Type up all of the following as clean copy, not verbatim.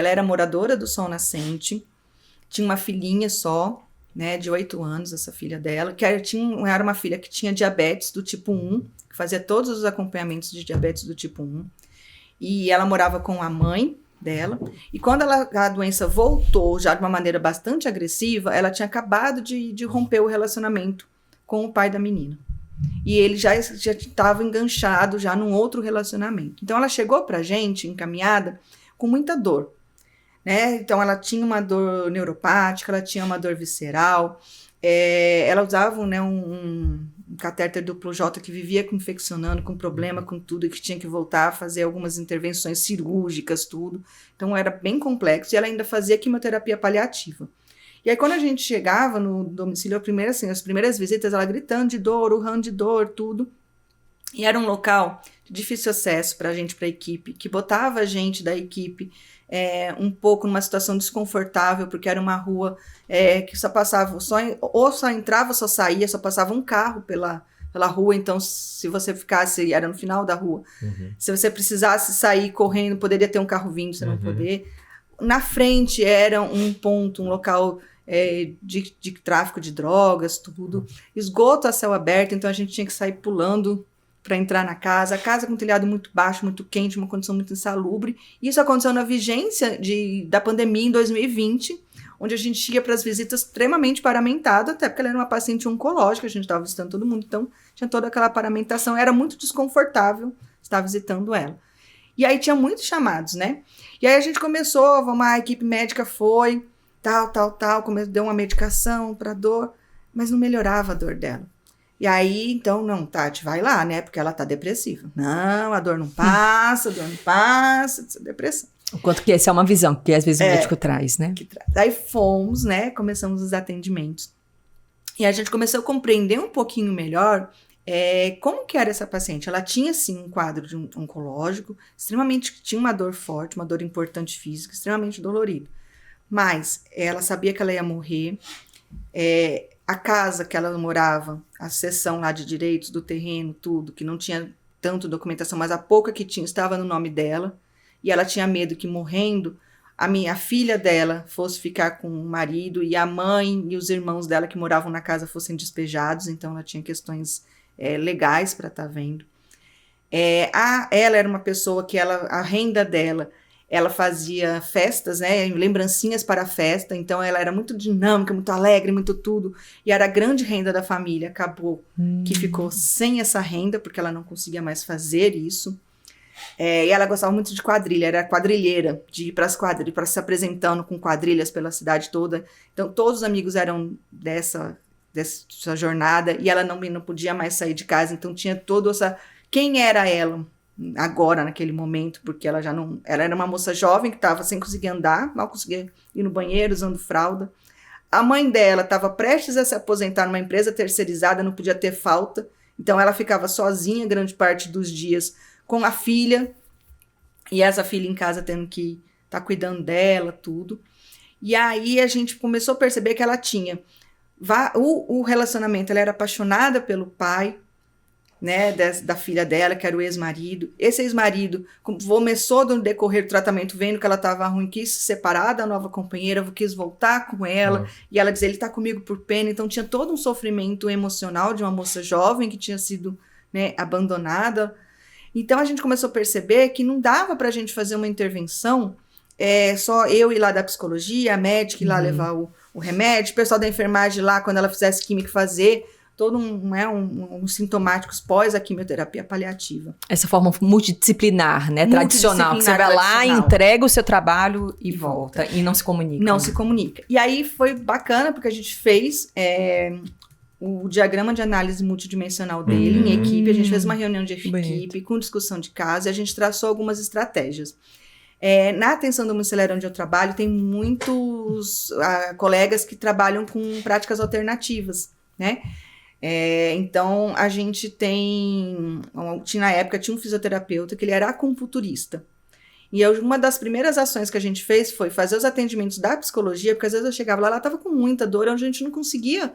ela era moradora do Sol Nascente, tinha uma filhinha só, né, de 8 anos, essa filha dela, que era uma filha que tinha diabetes do tipo 1, que fazia todos os acompanhamentos de diabetes do tipo 1, e ela morava com a mãe dela, e quando a doença voltou já de uma maneira bastante agressiva, ela tinha acabado de romper o relacionamento com o pai da menina. E ele já estava enganchado já num outro relacionamento. Então ela chegou pra gente, encaminhada, com muita dor, né? Então ela tinha uma dor neuropática, ela tinha uma dor visceral, ela usava, né, um catéter duplo J que vivia infeccionando, com problema, com tudo, e que tinha que voltar a fazer algumas intervenções cirúrgicas, tudo. Então era bem complexo, e ela ainda fazia quimioterapia paliativa. E aí, quando a gente chegava no domicílio, as primeiras visitas, ela gritando de dor, urrando de dor, tudo. E era um local de difícil acesso para a equipe, que botava a gente da equipe um pouco numa situação desconfortável, porque era uma rua que só passava, ou só entrava, só saía, só passava um carro pela rua. Então, se você ficasse, era no final da rua, se você precisasse sair correndo, poderia ter um carro vindo, você não poder. Na frente era um ponto, um local de tráfico de drogas, tudo. Esgoto a céu aberto, então a gente tinha que sair pulando para entrar na casa. A casa com telhado muito baixo, muito quente, uma condição muito insalubre. Isso aconteceu na vigência da pandemia em 2020, onde a gente ia para as visitas extremamente paramentado, até porque ela era uma paciente oncológica, a gente estava visitando todo mundo, então tinha toda aquela paramentação, era muito desconfortável estar visitando ela. E aí tinha muitos chamados, né? E aí a gente começou, a equipe médica foi, deu uma medicação para dor, mas não melhorava a dor dela. E aí, então, não, Tati, vai lá, né? Porque ela tá depressiva. Não, a dor não passa, isso é depressão. O quanto que essa é uma visão que às vezes o médico traz, né? Aí fomos, né? Começamos os atendimentos. E a gente começou a compreender um pouquinho melhor como que era essa paciente. Ela tinha, sim, um quadro de oncológico, tinha uma dor forte, uma dor importante física, extremamente dolorida. Mas ela sabia que ela ia morrer. A casa que ela morava, a seção lá de direitos do terreno, tudo, que não tinha tanto documentação, mas a pouca que tinha estava no nome dela. E ela tinha medo que, morrendo, a filha dela fosse ficar com o marido e a mãe e os irmãos dela que moravam na casa fossem despejados. Então ela tinha questões legais para estar vendo. Ela era uma pessoa que a renda dela, ela fazia festas, né, lembrancinhas para a festa, então ela era muito dinâmica, muito alegre, muito tudo, e era a grande renda da família. Acabou que ficou sem essa renda, porque ela não conseguia mais fazer isso. E ela gostava muito de quadrilha, era quadrilheira, de ir para as quadrilhas, para se apresentando com quadrilhas pela cidade toda. Então todos os amigos eram dessa jornada, e ela não podia mais sair de casa, então tinha toda essa... Quem era ela agora, naquele momento? Porque ela era uma moça jovem que estava sem conseguir andar, mal conseguia ir no banheiro, usando fralda. A mãe dela estava prestes a se aposentar numa empresa terceirizada, não podia ter falta, então ela ficava sozinha grande parte dos dias com a filha, e essa filha em casa tendo que estar cuidando dela, tudo. E aí a gente começou a perceber que ela tinha o relacionamento, ela era apaixonada pelo pai, né, da filha dela, que era o ex-marido. Esse ex-marido começou no decorrer do tratamento, vendo que ela estava ruim, quis se separar da nova companheira, quis voltar com ela, e ela dizia, ele está comigo por pena. Então tinha todo um sofrimento emocional de uma moça jovem que tinha sido, né, abandonada. Então a gente começou a perceber que não dava para a gente fazer uma intervenção, só eu ir lá da psicologia, a médica ir lá levar o remédio, o pessoal da enfermagem lá, quando ela fizesse química, fazer todo uns sintomáticos pós a quimioterapia paliativa. Essa forma multidisciplinar, né? Tradicional. Que você vai lá, entrega o seu trabalho e volta. E não se comunica. Não se comunica. E aí foi bacana, porque a gente fez o diagrama de análise multidimensional dele em equipe. A gente fez uma reunião de equipe com discussão de caso, e a gente traçou algumas estratégias. Na atenção domiciliar onde eu trabalho, tem muitos colegas que trabalham com práticas alternativas, né? Então, a gente na época, tinha um fisioterapeuta que ele era acupunturista. E uma das primeiras ações que a gente fez foi fazer os atendimentos da psicologia, porque às vezes eu chegava lá, ela estava com muita dor, onde a gente não conseguia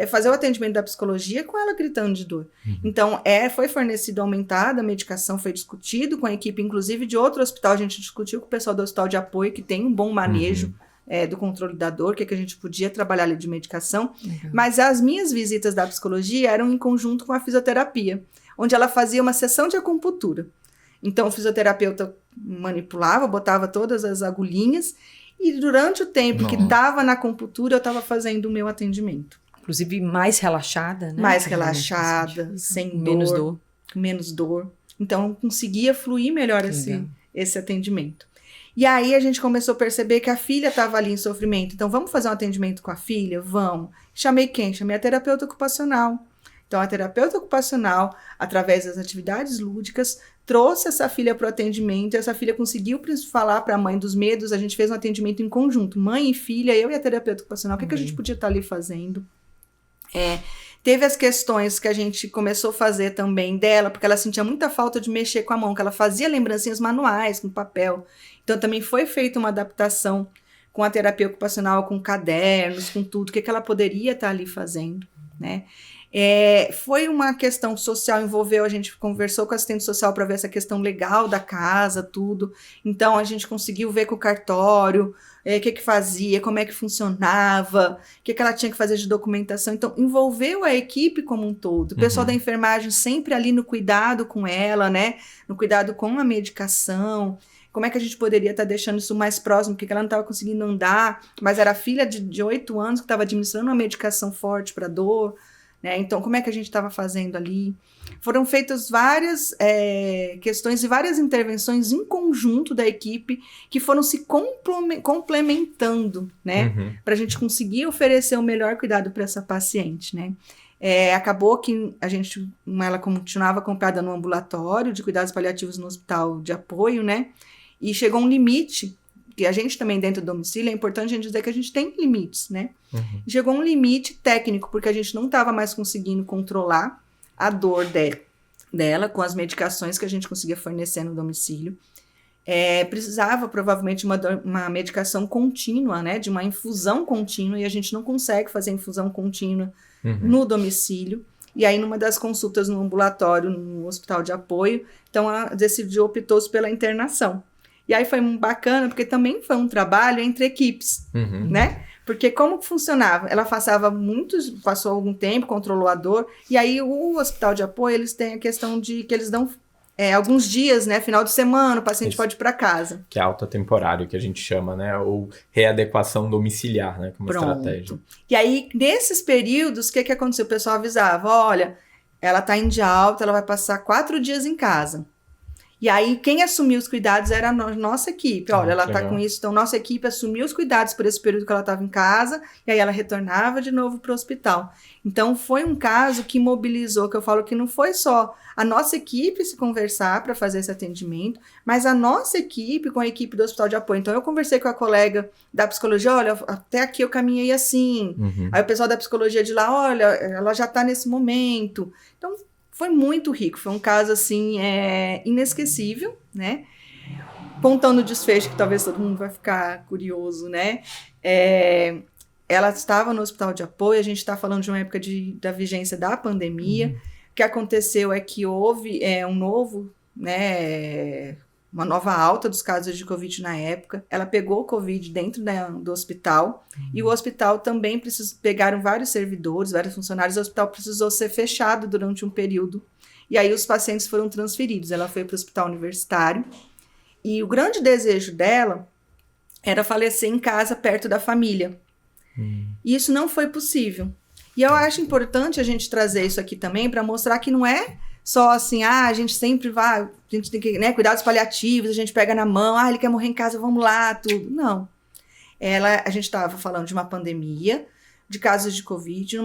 fazer o atendimento da psicologia com ela gritando de dor. Então, foi fornecido aumentada, a medicação foi discutido com a equipe, inclusive de outro hospital, a gente discutiu com o pessoal do hospital de apoio, que tem um bom manejo do controle da dor, que a gente podia trabalhar ali de medicação, mas as minhas visitas da psicologia eram em conjunto com a fisioterapia, onde ela fazia uma sessão de acupuntura. Então, o fisioterapeuta manipulava, botava todas as agulhinhas, e durante o tempo que estava na acupuntura, eu estava fazendo o meu atendimento. Inclusive, mais relaxada, né? Mais relaxada, sem dor. Menos dor. Então, eu conseguia fluir melhor esse atendimento. E aí, a gente começou a perceber que a filha estava ali em sofrimento. Então, vamos fazer um atendimento com a filha? Vamos. Chamei quem? Chamei a terapeuta ocupacional. Então, a terapeuta ocupacional, através das atividades lúdicas, trouxe essa filha para o atendimento, e essa filha conseguiu falar para a mãe dos medos, a gente fez um atendimento em conjunto, mãe e filha, eu e a terapeuta ocupacional, o que a gente podia estar ali fazendo? Teve as questões que a gente começou a fazer também dela, porque ela sentia muita falta de mexer com a mão, que ela fazia lembrancinhas manuais, com papel. Então, também foi feita uma adaptação com a terapia ocupacional, com cadernos, com tudo, o que ela poderia estar ali fazendo, né? Foi uma questão social, envolveu, a gente conversou com a assistente social para ver essa questão legal da casa, tudo. Então, a gente conseguiu ver com o cartório o que fazia, como é que funcionava, o que ela tinha que fazer de documentação. Então, envolveu a equipe como um todo. O pessoal da enfermagem sempre ali no cuidado com ela, né? No cuidado com a medicação. Como é que a gente poderia estar deixando isso mais próximo, porque ela não estava conseguindo andar, mas era a filha de 8 anos que estava administrando uma medicação forte para dor. Né? Então, como é que a gente estava fazendo ali? Foram feitas várias questões e várias intervenções em conjunto da equipe que foram se complementando, né? Para a gente conseguir oferecer o melhor cuidado para essa paciente, né? Acabou que ela continuava acompanhada no ambulatório de cuidados paliativos no hospital de apoio, né? E chegou um limite, que a gente também dentro do domicílio, é importante a gente dizer que a gente tem limites, né? Chegou um limite técnico, porque a gente não estava mais conseguindo controlar a dor dela com as medicações que a gente conseguia fornecer no domicílio. Precisava provavelmente uma medicação contínua, né? De uma infusão contínua, e a gente não consegue fazer infusão contínua no domicílio. E aí, numa das consultas no ambulatório, no hospital de apoio, então optou-se pela internação. E aí foi bacana, porque também foi um trabalho entre equipes, né? Porque como que funcionava? Ela passou algum tempo, controlou a dor, e aí o hospital de apoio, eles têm a questão de que eles dão alguns dias, né? Final de semana, o paciente pode ir para casa. Que é alta temporário, que a gente chama, né? Ou readequação domiciliar, né? Como estratégia. E aí, nesses períodos, o que aconteceu? O pessoal avisava, olha, ela está em dia alta, ela vai passar 4 dias em casa. E aí, quem assumiu os cuidados era a nossa equipe. Olha, ela está com isso, então nossa equipe assumiu os cuidados por esse período que ela estava em casa, e aí ela retornava de novo para o hospital. Então, foi um caso que mobilizou, que eu falo que não foi só a nossa equipe se conversar para fazer esse atendimento, mas a nossa equipe com a equipe do hospital de apoio. Então, eu conversei com a colega da psicologia, olha, até aqui eu caminhei assim. Aí o pessoal da psicologia de lá, olha, ela já está nesse momento. Então, foi muito rico, foi um caso, assim, inesquecível, né? Contando o desfecho, que talvez todo mundo vai ficar curioso, né? Ela estava no hospital de apoio, a gente está falando de uma época da vigência da pandemia. O que aconteceu é que houve uma nova alta dos casos de Covid na época. Ela pegou o Covid dentro do hospital, e o hospital também pegaram vários servidores, vários funcionários, o hospital precisou ser fechado durante um período, e aí os pacientes foram transferidos. Ela foi para o hospital universitário, e o grande desejo dela era falecer em casa, perto da família. E isso não foi possível. E eu acho importante a gente trazer isso aqui também para mostrar que não é só assim, a gente sempre vai, a gente tem que, né, cuidados paliativos, a gente pega na mão, ele quer morrer em casa, vamos lá, tudo. Não. A gente estava falando de uma pandemia, de casos de Covid,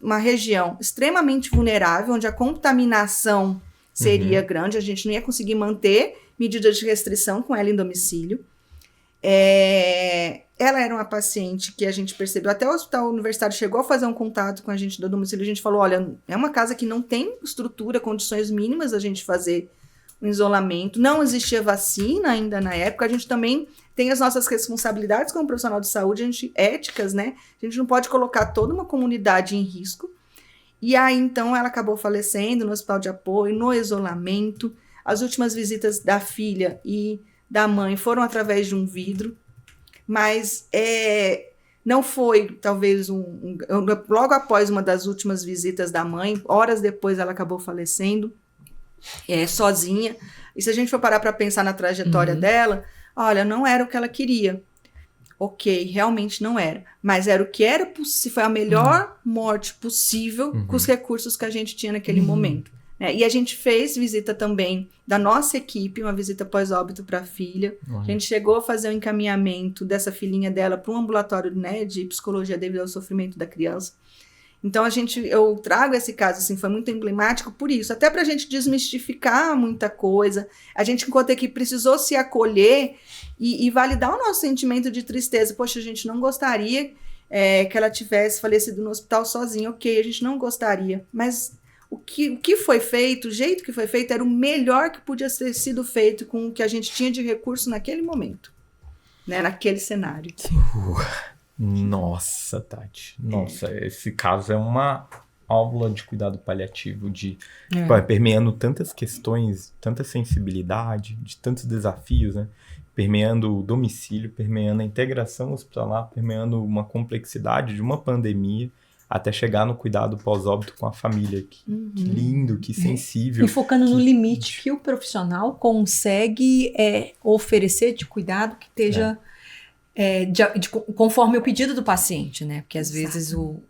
numa região extremamente vulnerável, onde a contaminação seria grande, a gente não ia conseguir manter medidas de restrição com ela em domicílio. Ela era uma paciente que a gente percebeu, até o hospital universitário chegou a fazer um contato com a gente do domicílio, a gente falou, olha, é uma casa que não tem estrutura, condições mínimas da gente fazer em isolamento, não existia vacina ainda na época, a gente também tem as nossas responsabilidades como profissional de saúde, éticas, né? A gente não pode colocar toda uma comunidade em risco. E aí, então, ela acabou falecendo no hospital de apoio, no isolamento. As últimas visitas da filha e da mãe foram através de um vidro, mas não foi, talvez, logo após uma das últimas visitas da mãe, horas depois ela acabou falecendo, sozinha. E se a gente for parar para pensar na trajetória dela, olha, não era o que ela queria. Ok, realmente não era. Mas era o que era possível, foi a melhor morte possível com os recursos que a gente tinha naquele momento. E a gente fez visita também da nossa equipe, uma visita pós-óbito para a filha. A gente chegou a fazer um encaminhamento dessa filhinha dela para um ambulatório, né, de psicologia devido ao sofrimento da criança. Então, eu trago esse caso, assim, foi muito emblemático por isso, até para a gente desmistificar muita coisa. A gente, enquanto equipe, precisou se acolher e validar o nosso sentimento de tristeza. Poxa, a gente não gostaria que ela tivesse falecido no hospital sozinha. Ok, a gente não gostaria, mas o que foi feito, o jeito que foi feito, era o melhor que podia ter sido feito com o que a gente tinha de recurso naquele momento, né, naquele cenário. Nossa, Tati. Nossa, esse caso é uma aula de cuidado paliativo, permeando tantas questões, tanta sensibilidade, de tantos desafios, né? Permeando o domicílio, permeando a integração hospitalar, permeando uma complexidade de uma pandemia, até chegar no cuidado pós-óbito com a família. Que lindo, que sensível. E focando no limite que o profissional consegue oferecer de cuidado que esteja conforme o pedido do paciente, né? Porque às vezes o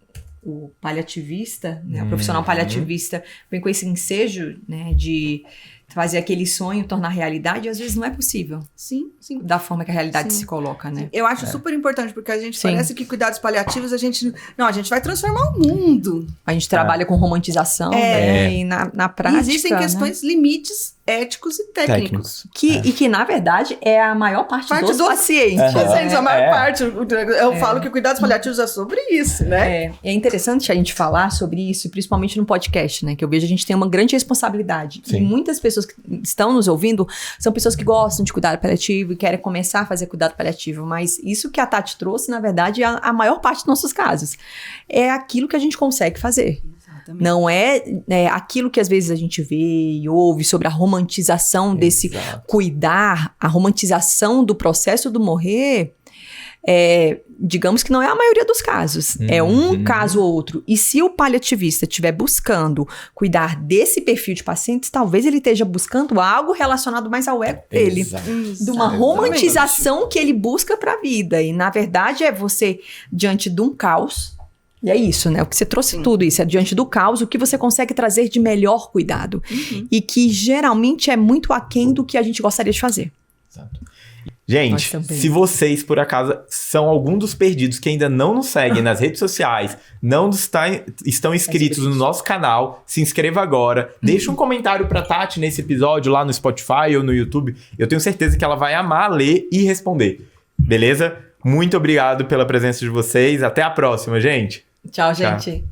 paliativista, né? O profissional paliativista vem com esse ensejo, né, de fazer aquele sonho tornar realidade, e às vezes não é possível. Sim. Da forma que a realidade se coloca, né? Eu acho super importante, porque a gente parece que cuidados paliativos, a gente vai transformar o mundo. A gente trabalha com romantização, né? E na prática, existem questões, limites éticos e técnicos. E que, na verdade, é a maior parte dos pacientes. A maior parte. Eu falo que cuidados paliativos é sobre isso, né? É interessante a gente falar sobre isso, principalmente no podcast, né? Que eu vejo a gente tem uma grande responsabilidade. Sim. E muitas pessoas que estão nos ouvindo são pessoas que gostam de cuidado paliativo e querem começar a fazer cuidado paliativo. Mas isso que a Tati trouxe, na verdade, é a maior parte dos nossos casos. É aquilo que a gente consegue fazer. Exatamente. Não é aquilo que às vezes a gente vê e ouve sobre a romantização desse cuidar, a romantização do processo do morrer. Digamos que não é a maioria dos casos. É um caso ou outro. E se o paliativista estiver buscando cuidar desse perfil de pacientes, talvez ele esteja buscando algo relacionado mais ao ego dele. De uma romantização que ele busca para a vida. E, na verdade, é você, diante de um caos. E é isso, né? O que você trouxe tudo isso. É diante do caos, o que você consegue trazer de melhor cuidado. E que, geralmente, é muito aquém do que a gente gostaria de fazer. Exato. Gente, se vocês, por acaso, são algum dos perdidos que ainda não nos seguem nas redes sociais, não estão inscritos no nosso canal, se inscreva agora. Deixa um comentário pra Tati nesse episódio lá no Spotify ou no YouTube. Eu tenho certeza que ela vai amar ler e responder. Beleza? Muito obrigado pela presença de vocês. Até a próxima, gente. Tchau, gente.